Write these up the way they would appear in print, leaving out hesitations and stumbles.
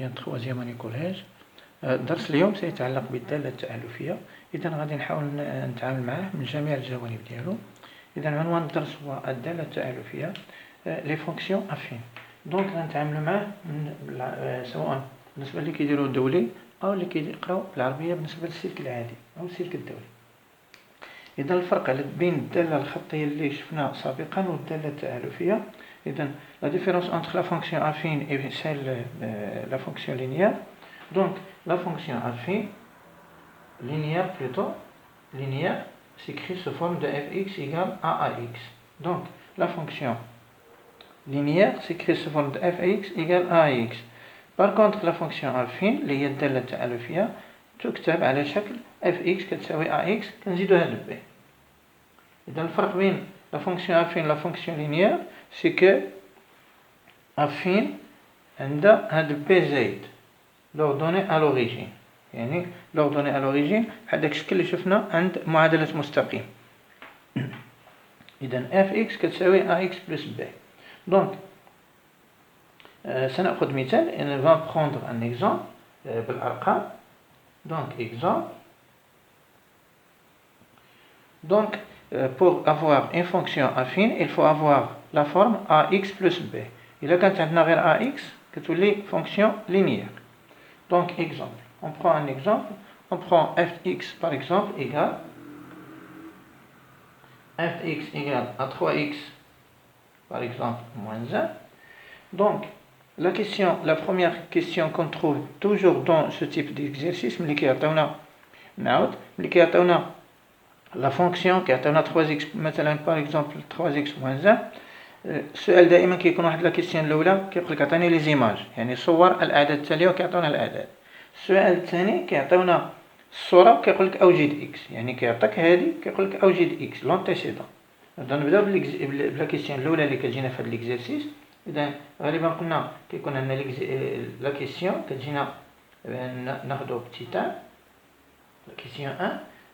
ديال troisième année collège. الدرس اليوم سيتعلق بالدالة التألفية. إذا غادي نحاول نتعامل معاه من جميع الجوانب ديالو. إذا عنوان الدرس هو الدالة التألفية لي فونكسيون افين. دونك غنتعاملوا معاه سواء بالنسبة اللي كيديروا الدولي أو اللي كيقراو بالعربية بالنسبة للسلك العادي أو السلك الدولي. إذا الفرق بين الدالة الخطية اللي شفنا سابقا والدالة التألفية. إذا la différence entre la fonction affine et celle la fonction linéaire. Donc la fonction affine linéaire s'écrit sous forme de fx égale à ax. Donc la fonction linéaire s'écrit sous forme de fx égale à ax. Par contre la fonction affine اللي هي الدالة التألفية تكتب على شكل fx كتساوي ax كنزيدوها ل b. إذا الفرق بين la fonction affine et la fonction linéaire c'est que affine عندها هاد b زايد l'ordonnée à l'origine. يعني l'ordonnée à l'origine بحال داك الشكل اللي شفنا عند معادلة مستقيم. إذا fx كتساوي ax plus b. Donc سنأخذ مثال. On va prendre un exemple بالأرقام. Donc exemple. Donc pour avoir une fonction affine il faut avoir la forme ax plus b. إلا كانت عندنا غير ax كتولي fonction linéaire. Donc exemple. On prend un exemple. On prend fx par exemple égale fx égale à 3x par exemple moins 1. Donc la première question qu'on trouve toujours dans ce type d'exercice ملي كيعطيونا نعاود ملي كيعطيونا la fonction كيعطيونا 3x مثلا par exemple 3x moins 1. السؤال دائما كيكون واحد لا كيسيون الاولى كيقول لك عطيني لي زيماج يعني صور الاعداد التاليه وكيعطيونا الاعداد. السؤال الثاني كيعطيونا الصوره وكيقول لك اوجد اكس يعني كيعطيك هذه كيقول لك اوجد اكس لونتيسيدون. اذا نبداو بلا كيسيون الاولى اللي كتجينا في هذا ليكزيرسيس. اذا غالبا قلنا كيكون عندنا لا كيسيون كتجينا ناخذوا بتيتان لا كيسيون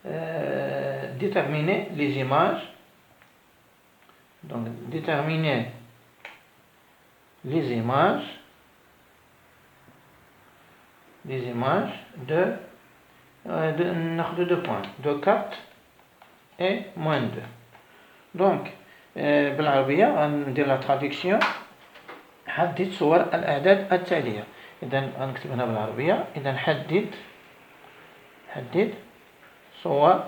1 déterminer les images. Donc déterminer les images de ناخذ 2 points de 4 et moins 2. Donc بالعربية غندير لا traduction حدد صور الأعداد التالية. إذا غنكتب هنا بالعربية. إذا حدد صور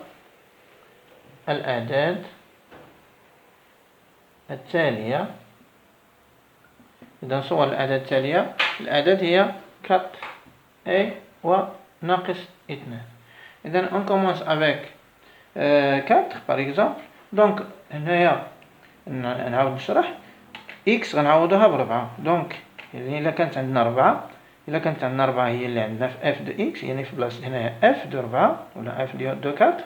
الأعداد التالية. إذا صور الأعداد التالية الأعداد هي 4 et وناقص 2. إذا on commence avec 4 par exemple. Donc هنايا نعاود نشرح x غنعوضوها ب4. دونك إلا كانت عندنا 4 هي اللي عندنا في f de x يعني في بلاصة هنايا f de 4 ولا f de 4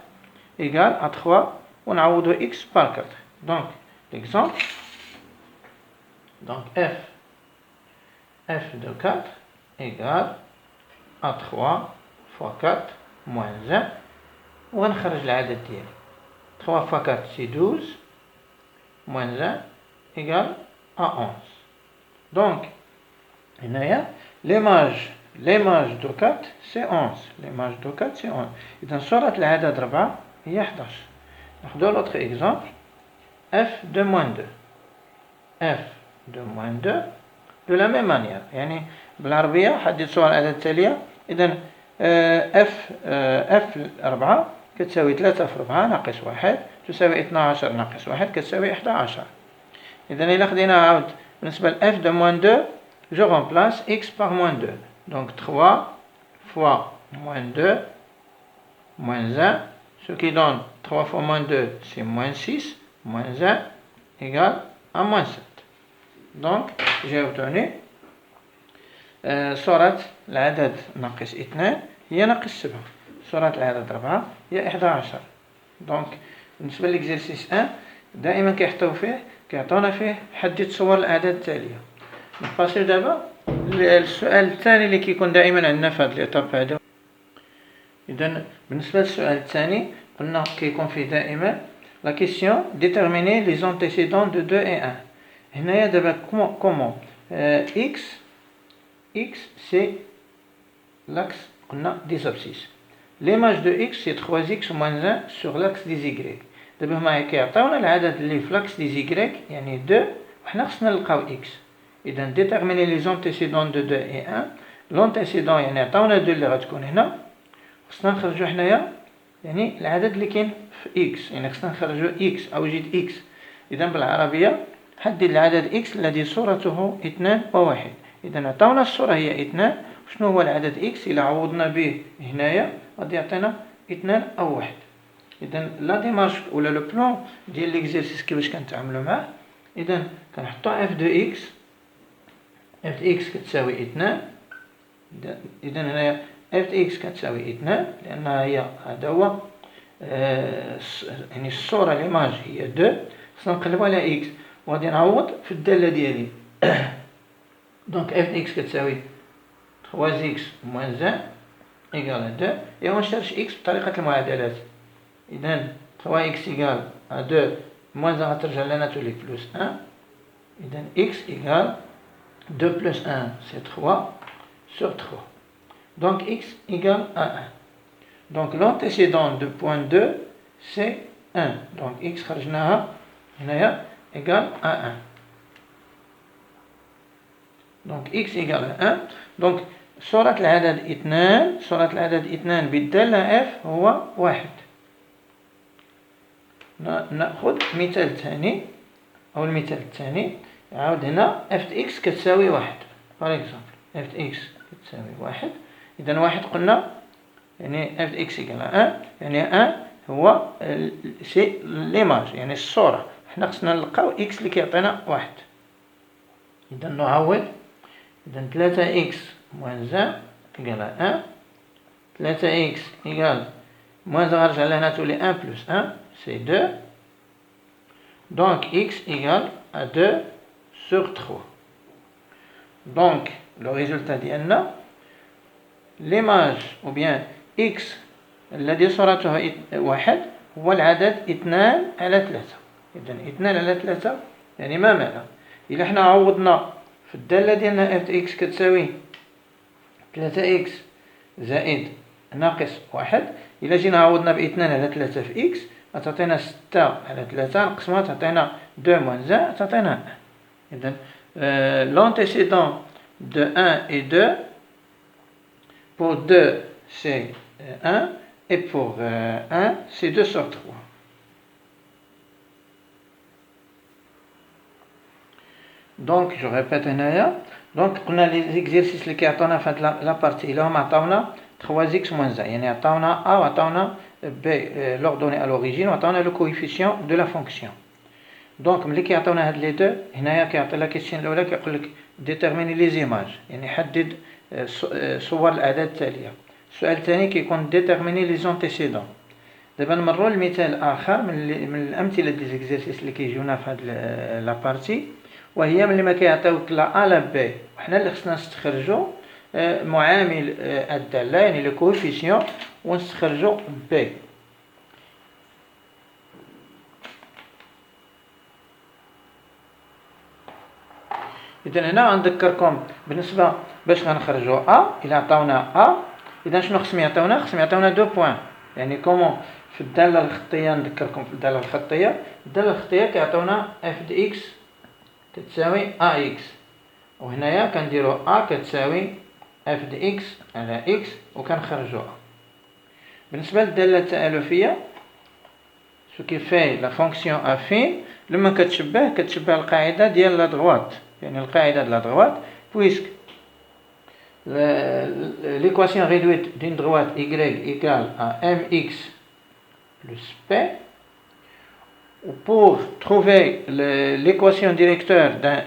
égale à 3 ونعوضو x par 4. Donc l'exemple. Donc f de 4 égale à 3 fois 4 moins 1 ونخرج العدد ديالي 3 fois 4 c'est 12 moins 1 égale à 11. Donc هنايا l'image de 4 c'est 11. L'image de 4 c'est 11. إذا صورة العدد 4 هي 11. ناخدو l'autre exemple. f de moins 2 de la même manière. يعني بالعربية حدد صور الأعداد التالية. إذا f 4 كتساوي 3 في 4 ناقص 1 تساوي 12 ناقص 1 كتساوي 11. إذا إلا خدينا عاود بالنسبة ل f de moins 2 je remplace x par moins 2. Donc 3 fois moins 2 moins 1 ce qui donne 3 fois moins 2 c'est moins 6 moins 1 égale à moins 7. Donc j'ai obtenu صورة العدد ناقص 2 هي ناقص 7. صورة العدد 4 هي 11. دونك بالنسبة للإكزرسيس 1 دائما كيعطونا فيه حدد صور الأعداد التالية. نباسيو دابا السؤال الثاني اللي كيكون دائما عندنا في هاد ليطاب هذا. إذا بالنسبة للسؤال الثاني قلنا كيكون فيه دائما لا كيسيون déterminer les antécédents de 2 et 1. هنايا دابا كومون x x c'est l'axe des abscisses. L'image de x c'est 3x moins 1 sur l'axe des y. دابا هما كيعطيونا العدد اللي في l'axe des y يعني 2 وحنا خصنا نلقاو x. إذا déterminer les antécédents de 2 et 1. l'antécédent يعني عطاونا 2 اللي غتكون هنا خصنا نخرجو حنايا يعني العدد اللي كاين في x يعني خصنا نخرجو x أوجد x. إذا بالعربية حدد العدد x الذي صورته 2 و1. إذا عطاونا الصورة هي 2. شنو هو العدد x إلا عوضنا به هنايا غادي يعطينا 2 أو 1. إذا لا ديمارش ولا لو بلان ديال ليكزيرسيس كيفاش كنتعاملو معاه. إذا كنحطو اف دو اكس كتساوي 2. إذا هنايا اف دو اكس كتساوي 2 لأنها هي هذا هو يعني الصورة ليماج هي 2. خصنا نقلبو على اكس وغادي نعوض في الدالة ديالي. دونك اف دو اكس كتساوي 3x moins 1 égale à 2. Et on cherche x بطريقة المعادلات. إذا 3x égale à 2 moins 1 غترجع لنا تولي plus 1. إذا x égale 2 plus 1 c'est 3 sur 3. Donc x égale à 1. Donc l'antécédent de point 2 c'est 1. Donc x خرجناها هنايا égale à 1. Donc x égale à 1. Donc صورة العدد 2 بالدالة f هو 1. نأخذ مثال ثاني أو المثال الثاني يعاود هنا f de x كتساوي 1 par exemple f de x كتساوي 1. إذا 1 قلنا يعني f de x égale à 1 يعني 1 هو سي ليماج يعني الصورة. حنا خصنا نلقاو x اللي كيعطينا 1. إذا نعوض. إذا 3x moins 1 égale à 1. 3x égale moins 1 غنرجع لهنا تولي 1 plus 1 c'est 2. Donc x égale à 2 sur 3. Donc le résultat ديالنا l'image ou bien x الذي صورته 1 هو العدد 2 على 3. إذا 2 على 3 يعني ما معنى إلا حنا عوضنا في الدالة ديالنا f x كتساوي 3x زائد ناقص 1. إلا جينا عوضنا ب 2 على 3 في x غتعطينا 6 على 3 نقسمها تعطينا 2 moins 1 تعطينا 1. إذا l'antécédent de 1 et 2 pour 2 c'est 1 et pour 1 c'est 2 sur 3. Donc je répète هنايا. دونك قلنا لي زيكزيرسيس اللي كيعطونا في هاد لا بارتي الا هما عطاونا 3x moins 1 يعني عطاونا a وعطاونا b لوردوني ا لوريجين وعطاونا لو كويفيسيون دو لا فونكسيون. دونك ملي كيعطيونا هاد لي دو هنايا كيعطي لا كيسيون الاولى كيقول لك ديتيرميني لي زيماج يعني حدد صور الاعداد التاليه. السؤال الثاني كيكون ديتيرميني لي زونتيسيدون. دابا نمروا لمثال اخر من الامثله ديال ليكزيرسيس اللي كيجيونا في هاد لا بارتي وهي ملي ما كيعطيوك لا ا لا بي وحنا اللي خصنا نستخرجوا معامل الداله يعني لو كوفيسيون ونستخرجوا بي. اذا هنا غنذكركم بالنسبه باش غنخرجوا ا الا عطاونا ا اذا شنو خصهم يعطيونا 2 بوين يعني كومون في الداله الخطيه. نذكركم في الداله الخطيه كيعطيونا اف دي اكس كتساوي ax وهنايا كنديرو a كتساوي f de x على x وكنخرجو a. بالنسبة للدالة التآلفية سو كي في لا فونكسيون افين لما كتشبه القاعدة ديال لا دغوات يعني القاعدة ديال لا دغوات بويسك l'équation réduite d'une droite y égale à mx plus p. Pour trouver l'équation directeur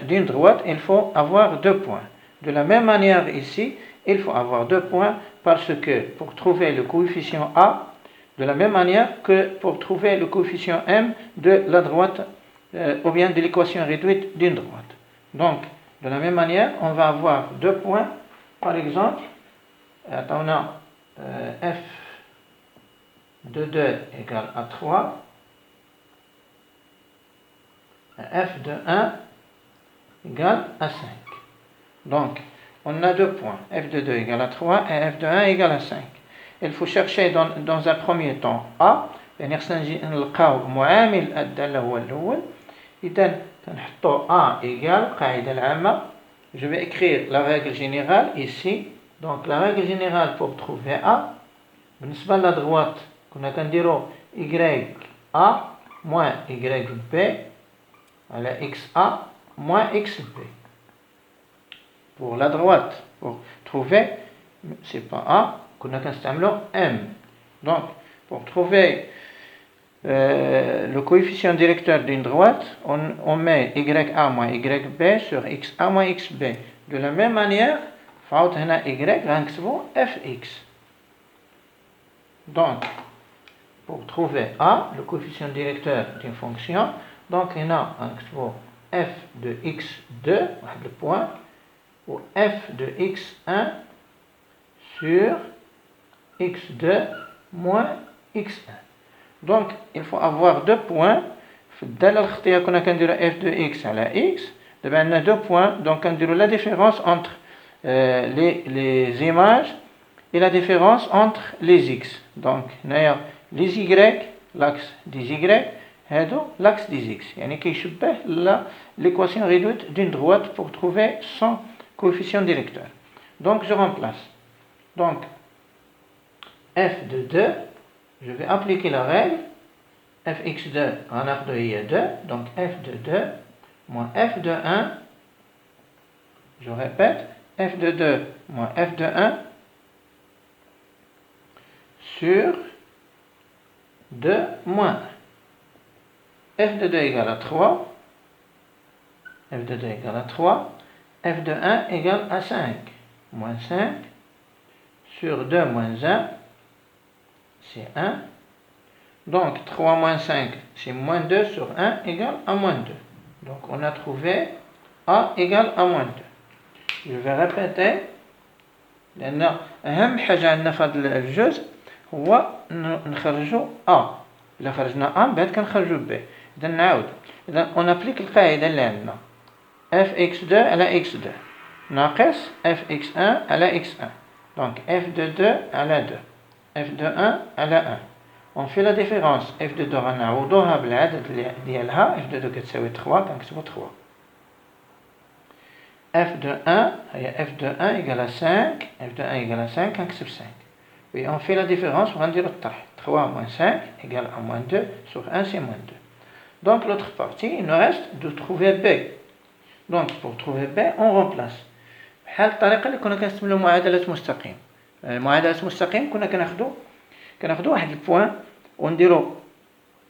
d'une droite, il faut avoir 2 points. De la même manière ici, il faut avoir 2 points parce que pour trouver le coefficient A, de la même manière que pour trouver le coefficient M de la droite ou bien de l'équation réduite d'une droite. Donc, de la même manière, on va avoir 2 points. Par exemple, on a f de 2 égale à 3. f de 1 égale à 5. Donc, on a deux points, f de 2 égale à 3 et f de 1 égale à 5. Il faut chercher dans un premier temps A, يعني خصنا نلقاو معامل الدالة هو الأول. إذا كنحطو A égale القاعدة العامة. Je vais écrire la règle générale ici. Donc la règle générale pour trouver A, بالنسبة لا droite كنا كنديرو YA moins YB على XA moins XB. Pour la droite, pour trouver, c'est pas A, كنا كنستعملو M. Donc pour trouver le coefficient directeur d'une droite, on met YA moins YB sur XA moins XB. De la même manière, فعاود هنا Y غنكتبو Fx. Donc, pour trouver A, le coefficient directeur d'une fonction, donc هنا غنكتبو f de x2, واحد le point, ou f de x1 sur x2 moins x1. Donc, il faut avoir deux points. في الدالة الخطية كنا كنديرو f de x على x. دابا عندنا deux points, donc كنديرو la différence entre les images et la différence entre les x. Donc, هنايا les y, l'axe des y, هادو l'axe des x. يعني كيشبه l'équation réduite d'une droite pour trouver son coefficient directeur. Donc, je remplace. Donc, f de 2, je vais appliquer la règle. fx2 غناخدو هي 2, donc f de 2 moins f de 1, je répète, f de 2 moins f de 1 sur 2 moins 1. f de 2 égale à 3, f de 2 égale à 3, f de 1 égale à 5, moins 5 sur 2 moins 1, c'est 1. Donc 3 moins 5, c'est moins 2 sur 1 égale à moins 2. Donc on a trouvé A égale à moins 2. Je vais répéter. لأن أهم حاجة عندنا في هذا الجزء هو نخرجوا A. إلا خرجنا A بعد كنخرجوا B. إذا نعاود. إذا on applique القاعدة اللي عندنا. fx2 على x2 ناقص fx1 على x1. Donc f de 2 على 2. f de 1 على 1. On fait la différence. f de 2 غنعوضوها بالعدد ديالها. f de 2 كتساوي 3 كنكتبو 3. f de 1 هي f de 1 égale à 5. f de 1 égale à 5 كنكتب 5. Et on fait la différence وغنديرو الطرح. 3 moins 5 égale à moins 2 sur 1 c'est moins 2. Donc l'autre partie, il nous reste de trouver B. Donc pour trouver B, on remplace. بحال الطريقة اللي كنا كنستعملو معادلة مستقيم. معادلة مستقيم كنا كناخدو واحد البوان ونديرو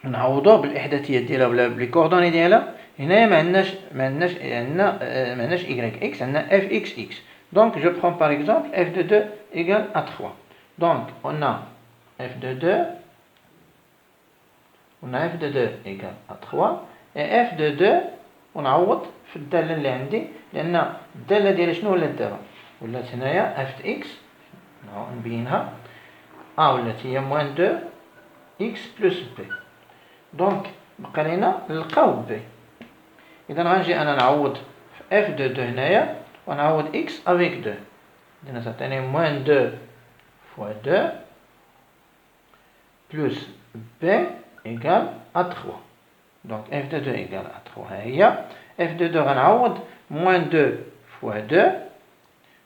نعوضوه بالاحداثيات ديالها ولا بلي كوردوني ديالها. هنايا ما عندناش y x, عندنا f x x. Donc je prends par exemple f de 2 égale à 3. Donc on a f de 2 égale à 3 et f de 2 ونعوض في الدالة اللي عندي لأن الدالة ديالها شنو ولات دابا؟ ولات هنايا f de x نبينها A ولات هي moins 2 x plus b. Donc بقى لينا نلقاو b. إذا غنجي أنا نعوض في f de 2 هنايا ونعوض x avec 2. إذا تعطيني moins 2 fois 2 plus b égale à 3. Donc f de 2 égale à 3 هي. f de 2 غنعوض moins 2 fois 2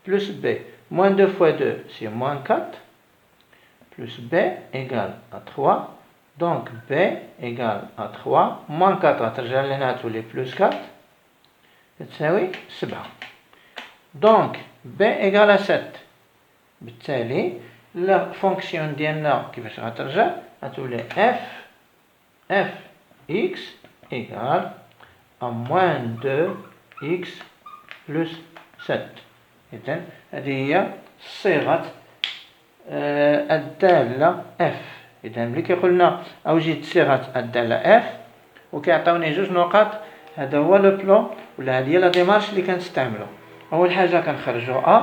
plus b. Moins 2 fois 2 c'est moins 4 plus b égale à 3. Donc b égale à 3 moins 4 غترجع لنا تولي plus 4 تساوي 7. Donc b égale à 7. بالتالي la fonction ديالنا كيفاش غترجع غتولي f x égale à moins 2x plus 7. إذن هذه هي صيغة الدالة f. إذن ملي كيقولنا أوجد صيغة الدالة f وكيعطيوني جوج نقاط، هذا هو لو بلون ولا هذه هي لا ديمارش اللي كنستعملو. أول حاجة كنخرجو a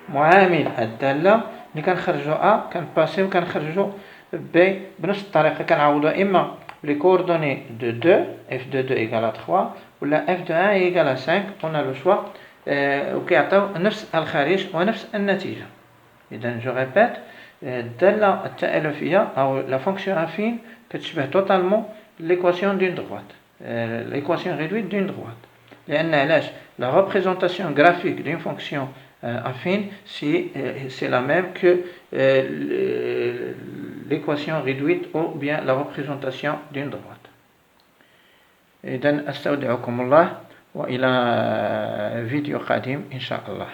معامل الدالة، ملي كنخرجو a كنباسيو كنخرجو b بنفس الطريقة. كنعوضو إما les coordonnées de 2, f de 2 égale à 3, ou la f de 1 égale à 5, on a le choix وكيعطيو نفس الخارج ونفس النتيجة. إذا جو ريبيت، الدالة التآلفية أو لا فونكسيون أفين كتشبه توتالمون ليكواسيون دون دروات، l'équation réduite d'une droite. لأن علاش la représentation graphique d'une fonction affine c'est la même que l'équation réduite ou bien la représentation d'une droite. إذن أستودعكم الله وإلى فيديو قادم إن شاء الله.